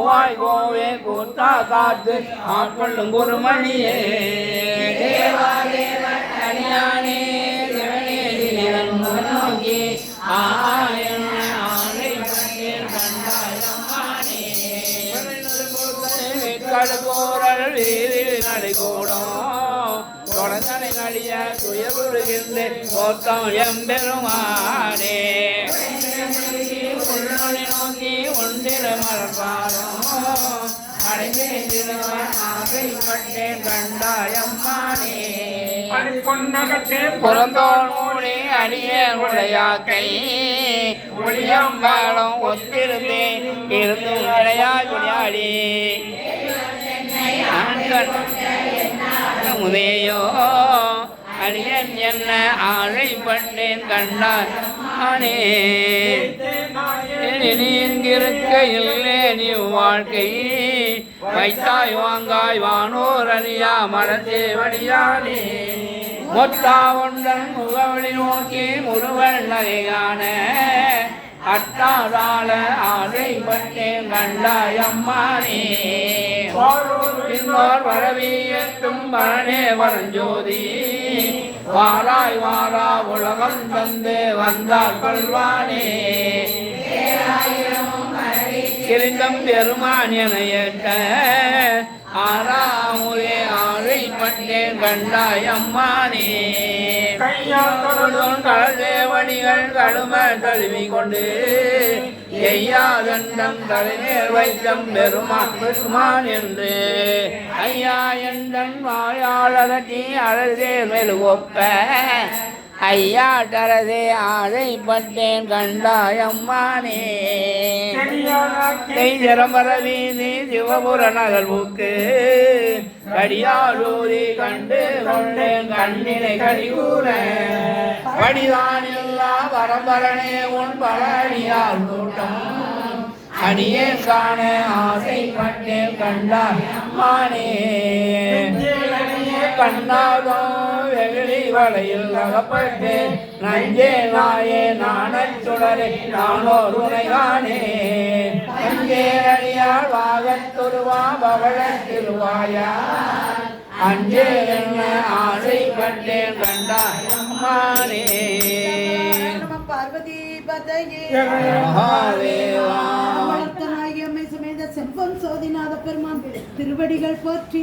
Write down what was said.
கோவாய் கோவே கூத்தா காத்து ஆட்கொள்ளும் குருமணியே தேவாதேவனியானே நோக்கி கடுகோரல் வீதில் நடைகூடும் தொடர்ந்தனை நடிய துயருகின்ற கோத்தம் எம்பெருமானே உள்ளொளி நோக்கி ஒன்றிர மலர்பாடும் ஆசைப்பட்டேன் கண்டாயம்மானே புறந்தோல் மூடி அடியே உடையாக்கை ஒளியம்பாலும் ஒத்திருந்தேன் இருந்தும் விளையாய் விளையாடி முதையோ அடியன் என்ன ஆழைப்பட்டேன் கண்டான் ஆனே நீங்கிருக்க இல்லே நீ வாழ்க்கை வைத்தாய் வாங்காய் வானோர் அணியா மலத்தேவடியானே மொத்தா ஒன்றன் முகவழி நோக்கி முருவன் நகையான அட்டாதாள ஆழைப்பட்டேன் கண்டாயம்மானே இன்னோர் வரவியற்றும் மரணே வரஞ்சோதி வாராய் வாரா உலகம் தந்து வந்தால் கொள்வானே கிரிந்தம் பெருமான் என ஏற்ற ஆறாமுதே ஆழைப்பட்டேன் கண்டாயம்மானே கடல்தேவணிகள் கடும தழுவி கொண்டு ஐயாதண்டம் தலைநேர் வைத்தம் பெருமான் என்று ஐயா எந்தன் வாயாளரட்டி அழகே மெழுகொப்ப ஐயா தரதே ஆழைப்பட்டேன் கண்டாயம்மானே சிரம்பர வீதி சிவபுர நகர்வுக்கு கடியாலூரி கண்டு கொண்டேன் கண்ணினை கடிகூற படிதான் இல்லா பரம்பரனே உன் பழனியால் கூட்டம் அடியே காண ஆசைப்பட்டேன் கண்டாயம்மானே கண்ணாதோ வெகுளி வலையில் அகப்பட்டு நஞ்சே நாயே நாணச் சுடரே நானோ துணைகானே அஞ்சே அடியால் வாகத்துருவா பவள திருவாயா அஞ்சே என்ன ஆசைப்பட்டேன் கண்டாயம்மானே பார்வதி பதையே மகாதேவா செம்பொன் சோதிநாத பெருமான் திருவடிகள் போற்றி.